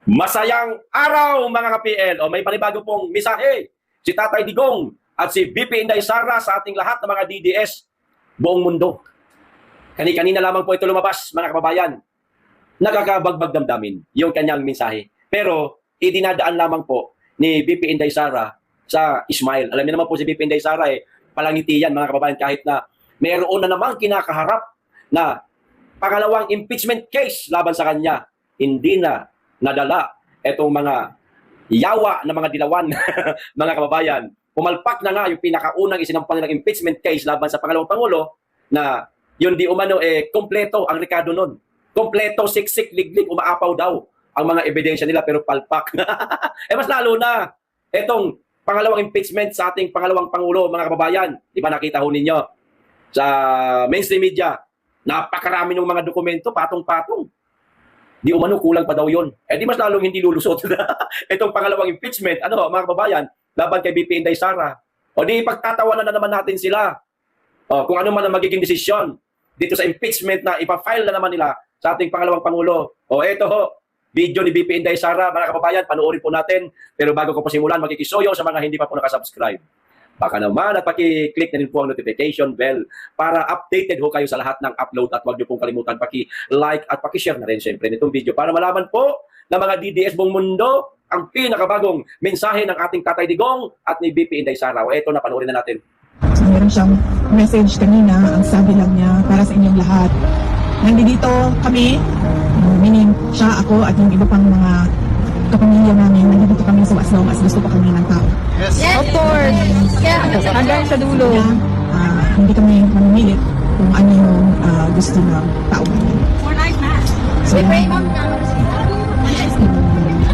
Masayang araw mga ka-PL o may panibago pong misahe si Tatay Digong at si VP Inday Sara sa ating lahat ng mga DDS buong mundo. Kani-kanina lamang po ito lumabas mga kababayan. Nakakabagbag damdamin yung kanyang mensahe. Pero idinadaan lamang po ni VP Inday Sara sa smile. Alam niyo naman po si VP Inday Sara palangiti yan mga kababayan kahit na mayroon na namang kinakaharap na pangalawang impeachment case laban sa kanya. Hindi na nadala itong mga yawa na mga dilawan, mga kababayan. Pumalpak na nga yung pinakaunang isinampan nilang impeachment case laban sa pangalawang Pangulo na yun di umano kompleto ang rekado nun. Kompleto, siksik, liglig, umaapaw daw ang mga ebidensya nila pero palpak. Mas lalo na itong pangalawang impeachment sa ating pangalawang Pangulo, mga kababayan. Di ba nakita ho ninyo sa mainstream media, napakarami ng mga dokumento, patong-patong. Di umano kulang pa daw yun. Di mas lalong hindi lulusot. Itong pangalawang impeachment, mga kababayan, laban kay VP Inday Sara. O di pagtatawanan na naman natin sila. Kung ano man ang magiging desisyon dito sa impeachment na ipafile na naman nila sa ating pangalawang Pangulo. Eto ho, video ni VP Inday Sara, mga kababayan, panoorin po natin. Pero bago ko po simulan, makikisoyo sa mga hindi pa po nakasubscribe. Baka naman at paki-click na rin po ang notification bell para updated ho kayo sa lahat ng upload at huwag niyo pong kalimutan paki-like at paki-share na rin siyempre nitong video para malaman po ng mga DDS buong mundo ang pinakabagong mensahe ng ating Tatay Digong at ni VP Inday Sara. Ito na, panoorin na natin. So, meron siyang message kanina, ang sabi lang niya para sa inyong lahat. Nandito kami, meaning siya, ako at yung iba pang mga kapamilya namin, nandito kami sa as long as gusto pa kami ng tao. Yes, of course. Yeah, hanggang sa dulo. Kaya, hindi kami mamimilit kung ano yung gusto ng tao. So,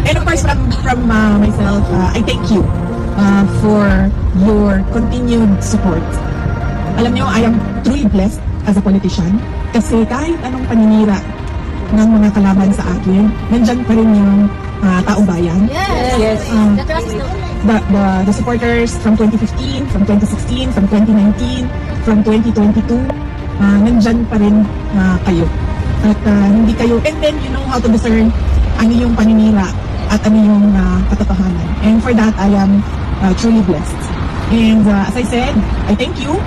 and of course, from myself, I thank you for your continued support. Alam niyo, I am truly blessed as a politician kasi kahit anong paninira ng mga kalaban sa akin, nandyan pa rin yung taong bayan. Yes. The trust is The supporters from 2015, from 2016, from 2019, from 2022, nandyan pa rin kayo. At hindi kayo, and then you know how to discern ano yung paninira at ano yung katotohanan. And for that, I am truly blessed. And as I said, I thank you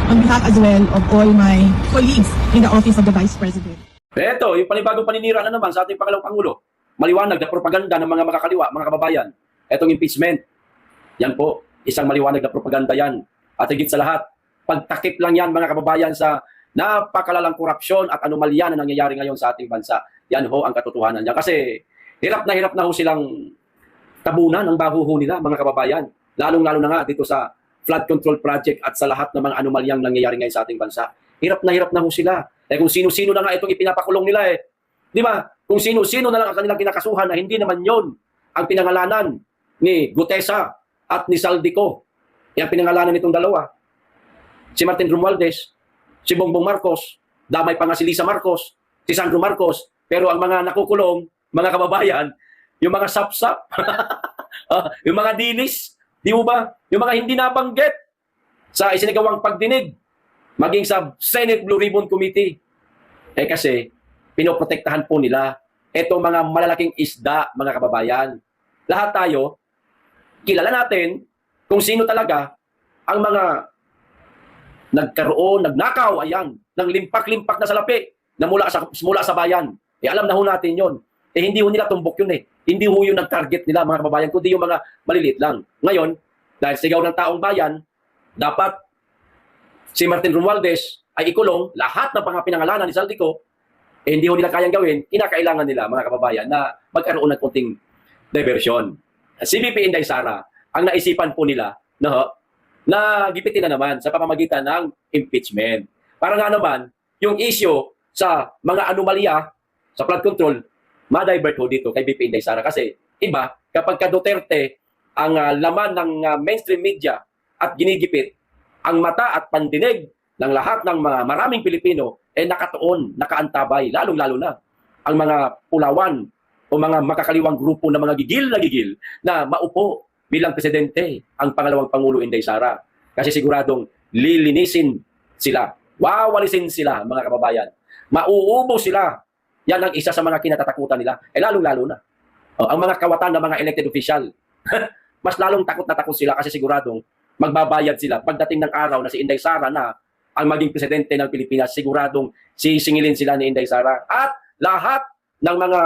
on behalf as well of all my colleagues in the Office of the Vice President. Ito, yung panibagong paninira na naman sa ating pangalawang Pangulo. Maliwanag na propaganda ng mga makakaliwa, mga kababayan. Etong impeachment. Yan po, isang maliwanag na propaganda yan. At higit sa lahat, pagtakip lang yan mga kababayan sa napakalalang korupsyon at anomalya na nangyayari ngayon sa ating bansa. Yan ho ang katotohanan niya. Kasi hirap na ho silang tabunan ng baho nila mga kababayan. Lalong-lalo na nga dito sa flood control project at sa lahat ng mga anomalyang nangyayari ngayon sa ating bansa. Hirap na ho sila. Kung sino-sino na nga itong ipinapakulong nila Di ba? Kung sino-sino na lang ang kanilang kinakasuhan na hindi naman yon ang pinangalanan ni Gutesa at ni Saldico. Yan pinangalanan nitong dalawa. Si Martin Romualdez, si Bongbong Marcos, damay pa nga si Lisa Marcos, si Sandro Marcos, pero ang mga nakukulong, mga kababayan, yung mga sapsap, yung mga dinis, di mo ba? Yung mga hindi nabanggit sa isinagawang pagdinig, maging sa Senate Blue Ribbon Committee. Kasi, pinoprotektahan po nila itong mga malalaking isda, mga kababayan. Lahat tayo, kilala natin kung sino talaga ang mga nagkaroon, nagnakaw, ayan, ng limpak-limpak na salapi na mula sa bayan. Alam na ho natin yon. Hindi ho nila tumbok yun Hindi ho yung nag-target nila, mga kababayan, kundi yung mga maliliit lang. Ngayon, dahil sigaw ng taong bayan, dapat si Martin Romualdez ay ikulong lahat ng mga pinangalanan ni Saldico, hindi ho nila kayang gawin, kinakailangan nila, mga kababayan, na magkaroon ng konting diversion. Si VP Inday Sara, ang naisipan po nila, na gipitin na naman sa pamamagitan ng impeachment. Para nga naman, yung issue sa mga anomalya sa flood control, ma-divert ho dito kay VP Inday Sara. Kasi iba, kapag ka Duterte ang laman ng mainstream media at ginigipit, ang mata at pandinig ng lahat ng mga maraming Pilipino nakatuon, nakaantabay, lalong-lalo na ang mga pulawan o mga makakaliwang grupo na mga gigil na maupo bilang presidente ang pangalawang Pangulo Inday Sara. Kasi siguradong lilinisin sila, wawalisin sila, mga kababayan. Mauubo sila. Yan ang isa sa mga kinatatakutan nila. Lalong-lalo na Ang mga kawatan ng mga elected official, mas lalong takot na takot sila kasi siguradong magbabayad sila. Pagdating ng araw na si Inday Sara na ang maging presidente ng Pilipinas, siguradong sisingilin sila ni Inday Sara. At lahat ng mga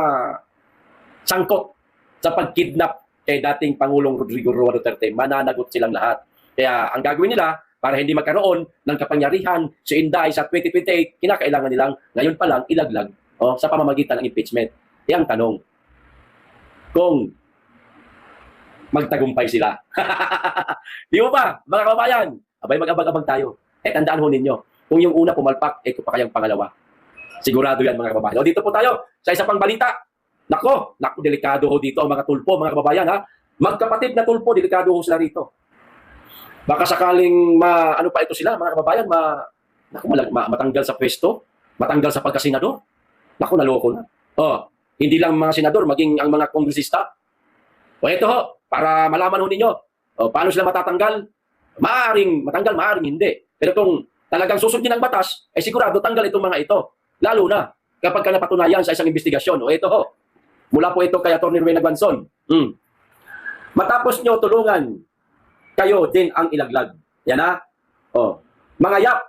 sangkot sa pagkidnap kay dating Pangulong Rodrigo Roa Duterte, mananagot silang lahat. Kaya ang gagawin nila, para hindi magkaroon ng kapangyarihan si Inday sa 2028, kinakailangan nilang ngayon pa lang ilaglag sa pamamagitan ng impeachment. Yang tanong, kung magtagumpay sila. Di mo ba, mga kababayan? Abay, mag-abang-abang tayo. Tandaan ho ninyo, kung yung una pumalpak, ito pa kayang pangalawa. Sigurado yan, mga kababayan. Dito po tayo sa isa pang balita. Nako, delikado ho dito ang mga tulpo, mga kababayan, ha? Magkapatid na tulpo, delikado ho sila rito. Baka sakaling ano pa ito sila, mga kababayan, matanggal sa pwesto, matanggal sa pagkasenador. Nako, naloko na. Hindi lang mga senador, maging ang mga kongresista. Ito ho, para malaman ho ninyo, paano sila matatanggal? Maaring matanggal, maaring hindi. Pero kung talagang susundin ng batas, sigurado tanggal itong mga ito. Lalo na kapag ka napatunayan sa isang investigasyon. Ito ho, mula po ito kay Atty. Rowena Guanzon. Matapos nyo tulungan, kayo din ang ilaglag. Yan ha. Mga yap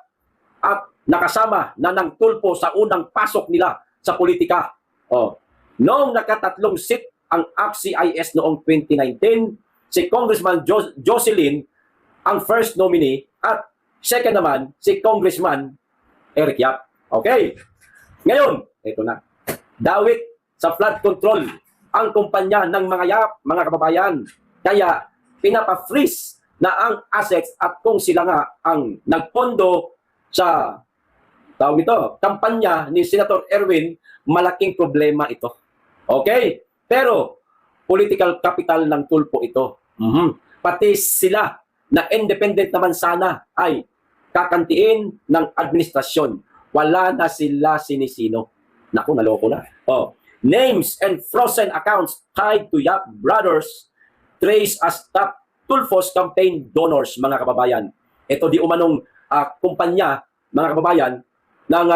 at nakasama na ng tulpo sa unang pasok nila sa politika. Noong nakatatlong seat ang ACT-CIS noong 2019, si Congressman Jocelyn ang first nominee at second naman si Congressman Eric Yap. Okay. Ngayon, ito na. Dawit sa flood control ang kumpanya ng mga yap, mga kababayan. Kaya pinapa-freeze na ang assets at kung sila nga ang nagpondo sa tawag ito, kampanya ni Senator Erwin, malaking problema ito. Okay? Pero political capital ng tulpo ito. Pati sila na independent naman sana ay kakantiin ng administrasyon. Wala na sila sinisino. Naku, naloko na. Names and frozen accounts tied to Yap Brothers trace as top Tulfos campaign donors, mga kababayan. Ito di umanong kumpanya, mga kababayan, ng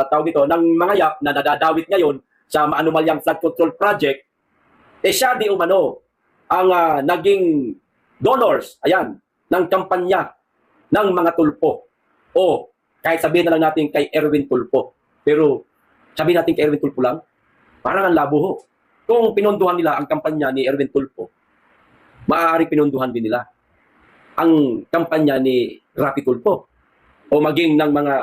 tawag ito, ng mga Yap na nadadawit ngayon sa maanumalyang flood control project. Siya di umano ang naging donors, ayan, ng kampanya ng mga tulpo. Kahit sabihin na lang natin kay Erwin Tulpo. Pero sabihin natin kay Erwin Tulpo lang, parang ang labo ho. Kung pinondohan nila ang kampanya ni Erwin Tulpo, maaari pinondohan din nila ang kampanya ni Rapi Tulpo. O maging ng mga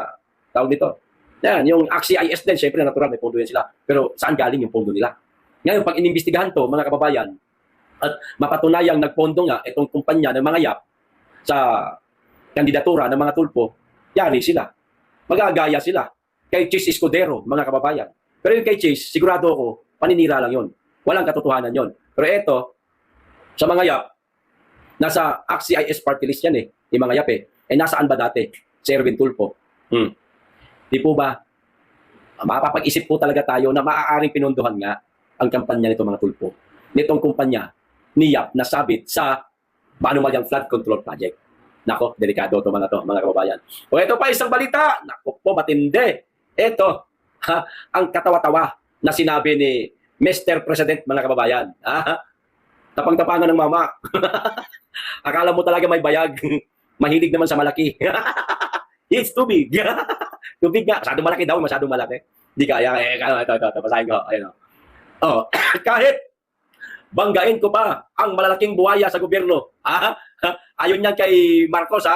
tawag dito. Yan, yung ACT-CIS din, syempre natural, may pondo yan sila. Pero saan galing yung pondo nila? Ngayon, pag inimbestigahan to, mga kababayan, at mapatunayang nagpondo nga itong kumpanya ng mga Yap sa kandidatura ng mga tulpo, yari sila. Magagaya sila. Kay Chis Escudero, mga kababayan. Pero yung kay Chis, sigurado ako, paninira lang yon. Walang katotohanan yon. Pero ito, sa mga Yap, nasa ACT-CIS party list yan yung mga Yap nasaan ba dati? Si Erwin Tulpo. Di po ba? Mapapag-isip po talaga tayo na maaaring pinondohan nga ang kampanya nito mga tulpo. Nitong kumpanya ni Yap na sabit sa maanumalyang flood control project. Nako, delikado ito mga kababayan. Ito pa isang balita. Nako po, matindi. Ito, ang katawa-tawa na sinabi ni Mr. President, mga kababayan. Tapang-tapangan ng mama. Akala mo talaga may bayag. Mahilig naman sa malaki. It's too big. Too big nga. Masyadong malaki daw, masyadong malaki. Di kaya, ito, pasahin ko. Ayun, kahit banggain ko pa ang malalaking buhaya sa gobyerno. Ayon yan kay Marcos,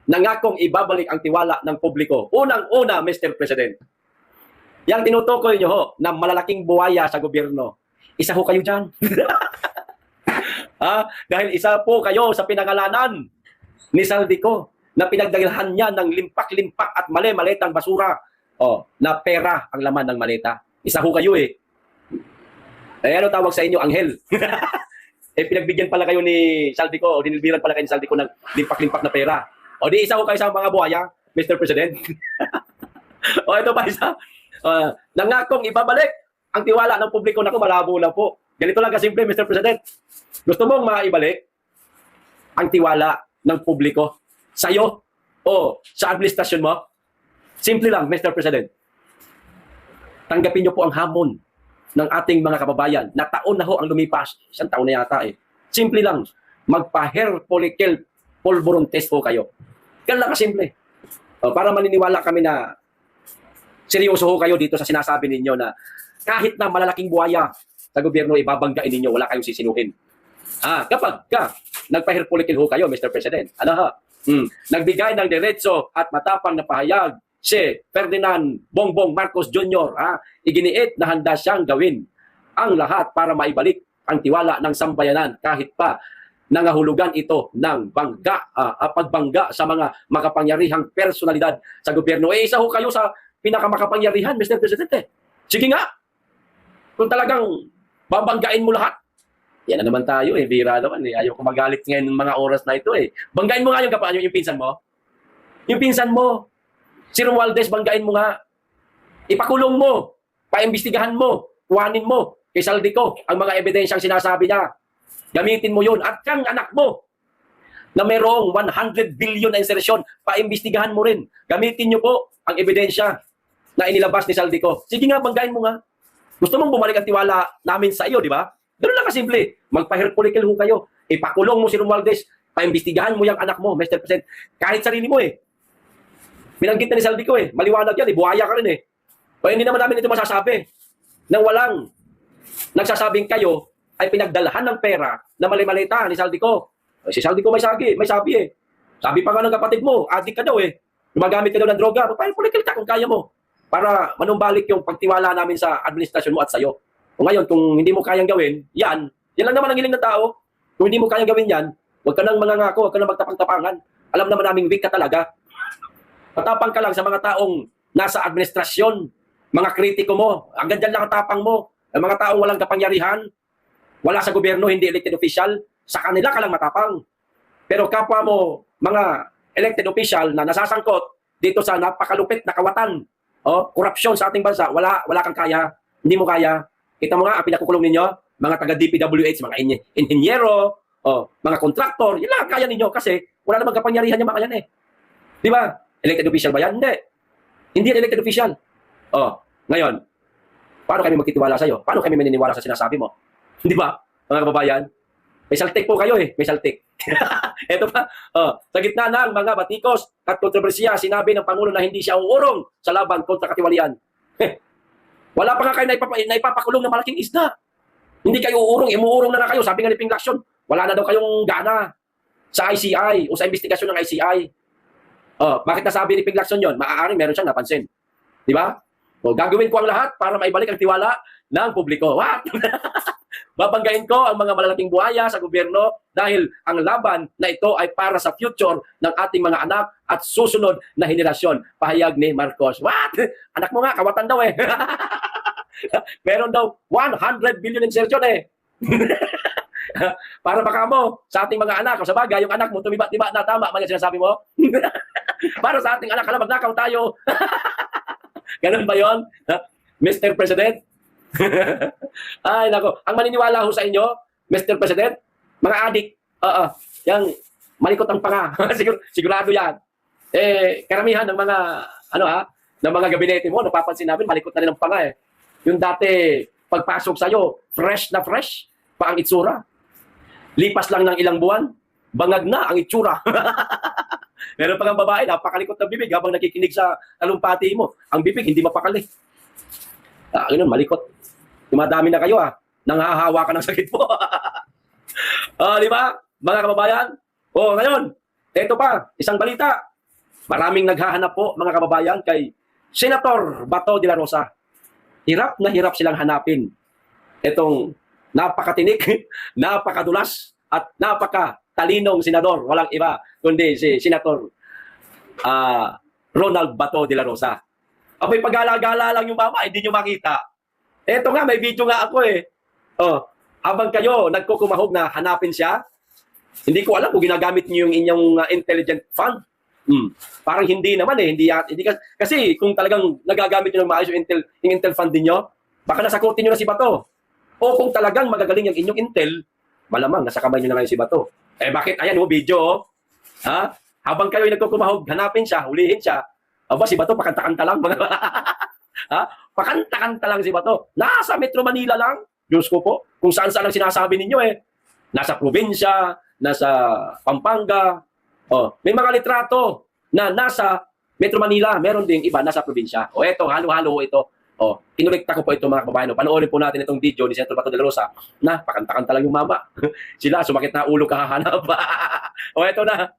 nangakong ibabalik ang tiwala ng publiko. Unang-una, Mr. President. Yang tinutukoy nyo ho, na malalaking buhaya sa gobyerno. Isa ho kayo dyan. Dahil isa po kayo sa pinangalanan ni Saldico na pinagdagilhan niya ng limpak-limpak at mali-maletang basura na pera ang laman ng maleta. Isa ho kayo ano tawag sa inyo? Anghel. Pinagbigyan pala kayo ni Saldico o dinilbiran pala kayo ni Saldico ng limpak-limpak na pera. Di isa ho kayo sa mga buhaya, Mr. President. Ito pa isa. Nangakong ibabalik ang tiwala ng publiko. Naku, malabo lang po. Ganito lang kasimple, Mr. President. Gusto mong maibalik ang tiwala ng publiko sa'yo o sa administrasyon mo? Simple lang, Mr. President. Tanggapin niyo po ang hamon ng ating mga kababayan na taon na ho ang lumipas. Isang taon na yata eh. Simple lang, magpa-hair follicle pulburon test ho kayo. Ganun lang kasimple. Para maniniwala kami na seryoso ho kayo dito sa sinasabi ninyo na kahit na malalaking buhaya sa gobyerno, ibabanggain ninyo, wala kayong sisinuhin. Kapag nagpa-hair follicle ho kayo, Mr. President, nagbigay ng diretso at matapang na pahayag si Ferdinand Bongbong Marcos Jr. Iginiit na handa siyang gawin ang lahat para maibalik ang tiwala ng sambayanan kahit pa nangahulugan ito ng pagbangga sa mga makapangyarihang personalidad sa gobyerno. Isa ho kayo sa pinakamakapangyarihan, Mr. Presidente. Sige nga, kung talagang babanggain mo lahat, yan na naman tayo bira naman Ayaw ko magalit ngayon ng mga oras na ito Banggain mo nga yung pinsan mo. Yung pinsan mo, si Romualdez, banggain mo nga. Ipakulong mo, paimbestigahan mo, kuhanin mo kay Saldico ang mga ebidensyang sinasabi niya. Gamitin mo yun. At kang anak mo na mayroong 100 billion na insertion, paimbestigahan mo rin. Gamitin niyo po ang ebidensya na inilabas ni Saldico. Sige nga, banggain mo nga. Gusto mong bumalik ang tiwala namin sa iyo, di ba? Ganun lang kasimple. Magpa-hair follicle ho kayo. Ipakulong mo si Romualdez. Paimbestigahan mo yung anak mo, Mr. President. Kahit sarili mo Binanggit na ni Saldico Maliwanag yan buhaya ka rin O hindi naman namin ito masasabi nang walang nagsasabing kayo ay pinagdalahan ng pera na mali-malita ni Saldico. Si Saldico may sabi Sabi pa nga ng kapatid mo, adik ka daw Gumagamit ka daw ng droga. Magpa-follicle ka kung kaya mo. Para manumbalik yung pagtiwala namin sa administrasyon mo at sa'yo. O ngayon, kung hindi mo kayang gawin, yan lang naman ang hiling ng tao. Kung hindi mo kayang gawin yan, huwag ka nang mangangako, huwag ka nang magtapang-tapangan. Alam naman naming weak ka talaga. Matapang ka lang sa mga taong nasa administrasyon, mga kritiko mo. Hanggang dyan lang ang tapang mo. Ang mga taong walang kapangyarihan, wala sa gobyerno, hindi elected official, sa kanila ka lang matapang. Pero kapwa mo, mga elected official na nasasangkot dito sa napakalupit na kawatan, korupsyon sa ating bansa, wala kang kaya, hindi mo kaya. Kita mo nga, ang pinakukulong ninyo, mga taga-DPWH, mga inhenyero, mga kontraktor, yun lang ang kaya ninyo kasi wala namang kapangyarihan yung mga yan Di ba? Elected official ba yan? Hindi. Hindi yan elected official. Ngayon, paano kami magtitiwala sa'yo? Paano kami maniniwala sa sinasabi mo? Di ba, mga kababayan? May saltik po kayo may saltik. Ito pa, sa gitna ng mga batikos at kontrobersiya, sinabi ng Pangulo na hindi siya uurong sa laban kontra katiwalian. Wala pa nga kayo naipapakulong ng malaking isda. Hindi kayo uurong, imuurong na kayo. Sabi nga ni Ping Lacson, wala na daw kayong gana sa ICI o sa investigasyon ng ICI. Bakit nasabi ni Ping Lacson yun? Maaaring meron siyang napansin. Di ba? Gagawin ko ang lahat para maibalik ang tiwala ng publiko. What? Babanggain ko ang mga malalaking buhaya sa gobyerno dahil ang laban na ito ay para sa future ng ating mga anak at susunod na henerasyon. Pahayag ni Marcos. What? Anak mo nga, kawatan daw Meron daw 100 billion insertion Para baka mo, sa ating mga anak, o sa bagay, yung anak mo, tumiba-tiba na tama, mga sinasabi mo. Para sa ating anak, magnakaw tayo. Ganun ba yun? Mr. President? Ay, nako. Ang maniniwala ho sa inyo, Mr. President, mga adik, yung malikot ang panga. Sigurado yan. Karamihan ng mga, ng mga gabinete mo, napapansin namin, malikot na rin ang panga Yung dati, pagpasok sa'yo, fresh na fresh pa ang itsura. Lipas lang ng ilang buwan, bangag na ang itsura. Meron pa ng babae, napakalikot ng bibig habang nakikinig sa talumpati mo. Ang bibig, hindi mapakali. Ganun, malikot. Dumadami na kayo Nanghahawa ka ng sakit mo. Di ba? Mga kababayan? Ngayon, ito pa, isang balita. Maraming naghahanap po, mga kababayan, kay Senator Bato de la Rosa. Hirap na hirap silang hanapin itong napakatinik, napakadulas, at napakatalinong senador. Walang iba, kundi si Senator Ronald Bato de la Rosa. Ako'y pag-gala-gala lang yung mama, hindi nyo makita. Eto nga, may video nga ako habang kayo nagkukumahog na hanapin siya, hindi ko alam kung ginagamit niyo yung inyong intelligent fund. Parang hindi naman hindi kasi kung talagang nagagamit niyo ng maayos yung intel fund niyo, baka nasakutin niyo na si Bato. O kung talagang magagaling yung inyong intel, malamang nasa kamay niyo na ngayon si Bato. Bakit? Ayan video habang kayo nagkukumahog, hanapin siya, hulihin siya. Aba, si Bato pakanta-kanta lang. Ha? Pakanta-kanta lang si Bato. Nasa Metro Manila lang. Diyos ko po. Kung saan-saan ang sinasabi ninyo eh. Nasa probinsya, nasa Pampanga. Oh, may mga litrato na nasa Metro Manila. Meron ding iba nasa probinsya. O eto, halo-halo ito. O, kinulikta ko po ito mga kababayan. Panoorin po natin itong video ni Senator Bato de la Rosa na pakanta-kanta lang yung mama. Sila, sumakit na ulo kahahanap. O eto na.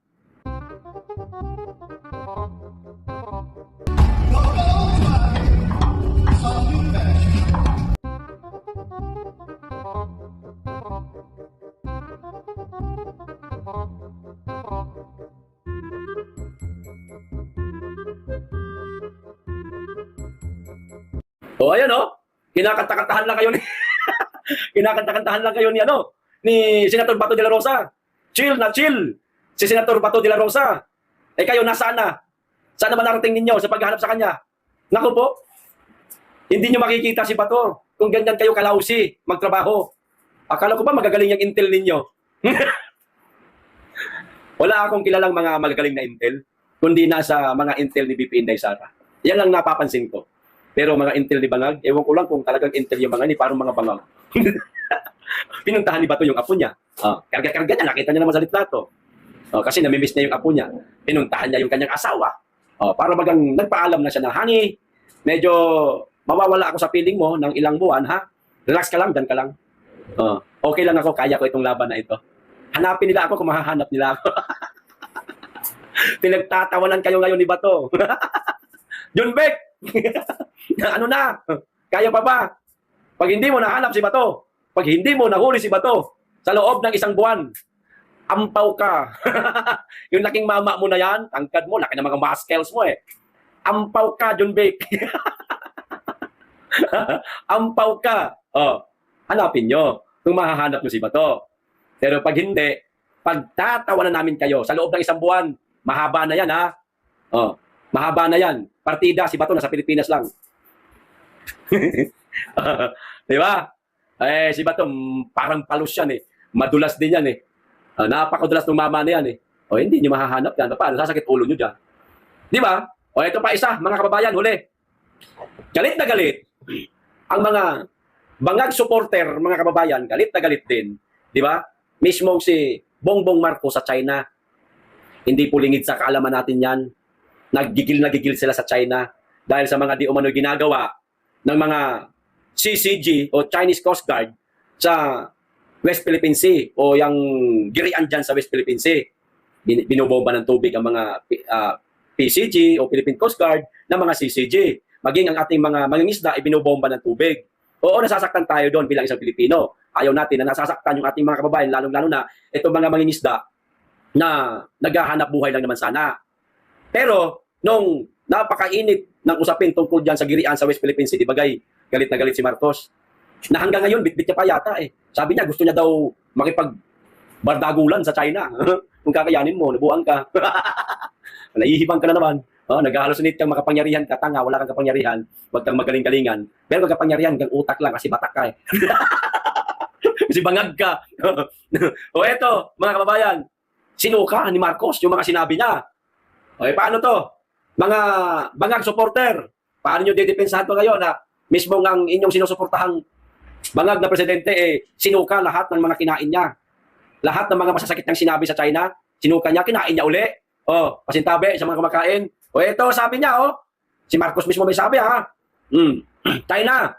O ayan o, kinakanta-kantahan lang kayo ni kinakanta-kantahan lang kayo ni ni Senator Bato de la Rosa. Chill na chill si Senator Bato de la Rosa. Eh kayo nasaan na? Saan naman narating ninyo sa paghahanap sa kanya? Naku po, hindi nyo makikita si Bato kung ganyan kayo kalausi magtrabaho. Akala ko ba magagaling yung intel ninyo? Wala akong kilalang mga magagaling na intel, kundi nasa mga intel ni BP Inday Sara. Yan lang napapansin ko. Pero mga intel ni Bangag, ewan ko lang kung talagang intel yung mga ni, parang mga Bangag. Pinuntahan ni Bato yung apo niya. Karga-karga niya, nakita niya naman sa litrato. Kasi namimiss niya yung apo niya. Pinuntahan niya yung kanyang asawa. Para bagang nagpaalam na siya na, honey, medyo mawawala ako sa piling mo ng ilang buwan, ha? Relax ka lang, dyan ka lang. Okay lang ako, kaya ko itong laban na ito. Hanapin nila ako kung mahahanap nila ako. Pinagtatawanan kayo ngayon ni Bato. John Beck! Ano na? Kaya pa ba? Pag hindi mo nahanap si Bato, pag hindi mo nahuli si Bato, sa loob ng isang buwan, ampaw ka. Yung laking mama mo na yan, tangkad mo, laki ng mga muscles mo eh. Ampaw ka, John Beck. Ampaw ka. Hanapin nyo kung mahahanap nyo si Bato. Pero pag hindi, pagtatawanan namin kayo sa loob ng isang buwan, mahaba na yan ha. Mahaba na yan. Partida, si Bato nasa Pilipinas lang. Di ba? Si Bato, parang palus yan eh. Madulas din yan eh. Napakadulas ng mama na yan eh. Hindi nyo mahahanap yan. Paano? Sasakit ulo nyo dyan. Di ba? Ito pa isa, mga kababayan, huli. Galit na galit. Ang mga Bangag supporter, mga kababayan, galit na galit din. Di ba? Mismong si Bongbong Marcos sa China. Hindi po lingid sa kaalaman natin yan. Nagigil sila sa China dahil sa mga di umano'y ginagawa ng mga CCG o Chinese Coast Guard sa West Philippine Sea o yung girian dyan sa West Philippine Sea. Binubomba ng tubig ang mga PCG o Philippine Coast Guard ng mga CCG. Maging ang ating mga mangingisda ay binubomba ng tubig. Oo, nasasaktan tayo doon bilang isang Pilipino. Ayaw natin na nasasaktan yung ating mga kababayan, lalong-lalo na itong mga mangingisda na naghahanap buhay lang naman sana. Pero, nung napakainit ng usapin tungkol dyan sa girian sa West Philippine Sea, di bagay, galit na galit si Marcos. Na hanggang ngayon, bitbit niya pa yata eh. Sabi niya, gusto niya daw makipagbardagulan sa China. Kung kakayanin mo, nabuang ka. Naihibang ka na naman. Nag-halusinate kang makapangyarihan ka, tanga, wala kang kapangyarihan, wag kang magaling-galingan. Pero magkapangyarihan kang utak lang kasi batak ka eh. Kasi bangag ka. Eto, mga kababayan, sinuka ni Marcos yung mga sinabi niya. Paano to? Mga bangag supporter, paano nyo didepensahan to ngayon na mismo ang inyong sinusuportahang bangag na presidente sinuka lahat ng mga kinain niya. Lahat ng mga masasakit niyang sinabi sa China, sinuka niya, kinain niya uli. Pasintabi sa mga kumakain. Ito, sabi niya, si Marcos mismo may sabi, ha? China,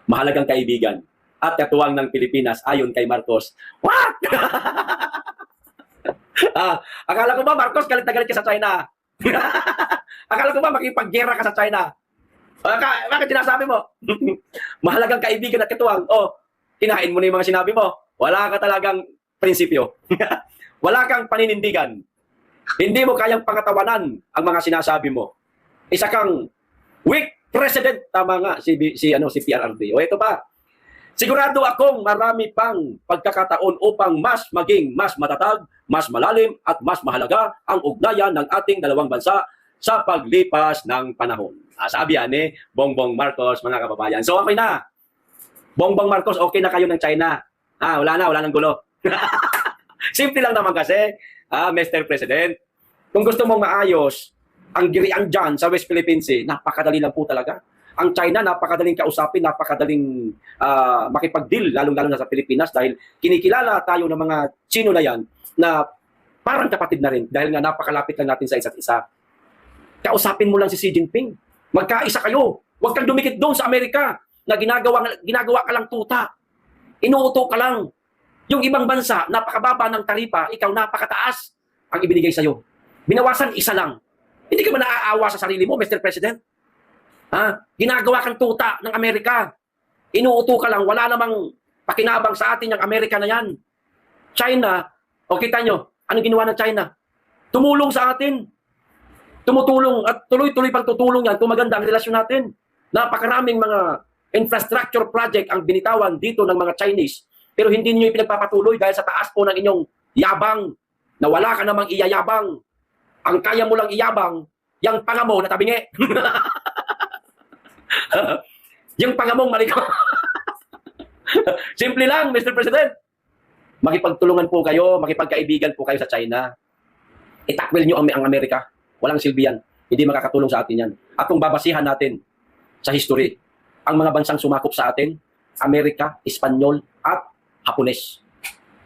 mahalagang kaibigan at katuwang ng Pilipinas ayon kay Marcos. What? Akala ko ba, Marcos, galit na galit ka sa China? Akala ko ba, makipaggera ka sa China? Bakit sinasabi mo? Mahalagang kaibigan at katuwang. Kinain mo na yung mga sinabi mo. Wala ka talagang prinsipyo. Wala kang paninindigan. Hindi mo kayang pangatawanan ang mga sinasabi mo. Isa kang weak president. Tama nga si PRRD. Ito pa. Sigurado akong marami pang pagkakataon upang mas maging mas matatag, mas malalim at mas mahalaga ang ugnayan ng ating dalawang bansa sa paglipas ng panahon. Sabi yan Bongbong Marcos, mga kababayan. So okay na. Bongbong Marcos, okay na kayo ng China. Wala nang gulo. Simple lang naman kasi. Mr. President, kung gusto mong maayos ang girian dyan sa West Philippine Sea, napakadali lang po talaga. Ang China, napakadaling kausapin, napakadaling makipag-deal, lalong-lalo na sa Pilipinas dahil kinikilala tayo ng mga Chino na yan na parang kapatid na rin dahil nga napakalapit lang natin sa isa't isa. Kausapin mo lang si Xi Jinping. Magkaisa kayo. Huwag kang dumikit doon sa Amerika na ginagawa ka lang tuta. Inuuto ka lang. Yung ibang bansa, napakababa ng taripa, ikaw napakataas ang ibinigay sa'yo. Binawasan isa lang. Hindi ka ba naaawa sa sarili mo, Mr. President? Ha? Ginagawa kang tuta ng Amerika. Inuuto ka lang, wala namang pakinabang sa atin yung Amerika na yan. China, o kita nyo, anong ginawa ng China? Tumulong sa atin. Tumutulong at tuloy-tuloy pang tutulong yan kung maganda ang relasyon natin. Napakaraming mga infrastructure project ang binitawan dito ng mga Chinese. Pero hindi niyo ipinagpapatuloy dahil sa taas po ng inyong yabang na wala ka namang iyayabang. Ang kaya mo lang iyabang, yung panga mo na tabingi. Yung pangamong maliko. Simple lang, Mr. President. Makipagtulungan po kayo, makipagkaibigan po kayo sa China. Itakwil nyo ang Amerika. Walang silbi yan. Hindi makakatulong sa atin yan. At kung babasihan natin sa history, ang mga bansang sumakop sa atin, Amerika, Espanyol, at Hapones.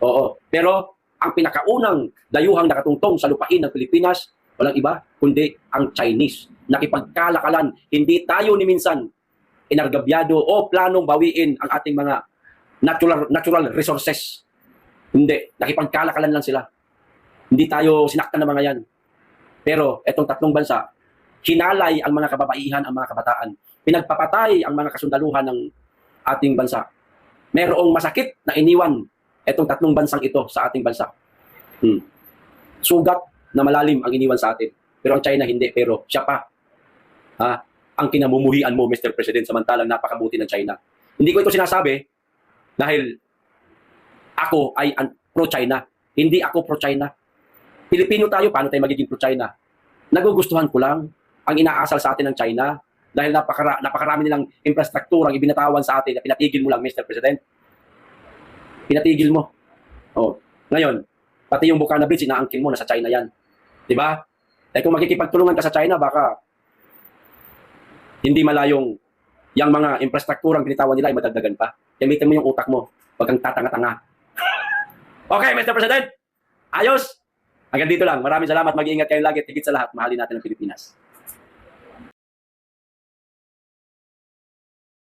Oo. Pero ang pinakaunang dayuhang nakatungtong sa lupain ng Pilipinas, walang iba, kundi ang Chinese. Nakipagkalakalan, hindi tayo ni minsan inargabyado o planong bawiin ang ating mga natural resources. Hindi, nakipagkalakalan lang sila. Hindi tayo sinaktan ng mga yan. Pero etong tatlong bansa, hinalay ang mga kababaihan, ang mga kabataan. Pinagpapatay ang mga kasundaluhan ng ating bansa. Merong masakit na iniwan etong tatlong bansang ito sa ating bansa. Sugat na malalim ang iniwan sa atin. Pero ang China hindi. Pero siya pa ang kinamumuhian mo, Mr. President, samantalang napakabuti ng China. Hindi ko ito sinasabi dahil ako ay pro-China. Hindi ako pro-China. Pilipino tayo, paano tayo magiging pro-China? Nagugustuhan ko lang ang inaasal sa atin ng China dahil napakarami nilang infrastruktura ang ibinatawan sa atin na pinatigil mo lang, Mr. President. Pinatigil mo. Oh. Ngayon, pati yung Bukana Bridge, inaangkin mo, nasa China yan. Diba? Eh kung makikipagtulungan ka sa China, baka hindi malayong yung mga infrastrukturang binitawan nila ay madagdagan pa. Gamitin mo yung utak mo. Huwag kang tatanga-tanga. Okay, Mr. President. Ayos. Hanggang dito lang. Maraming salamat. Mag-iingat kayo lagi. Tigit sa lahat. Mahalin natin ang Pilipinas.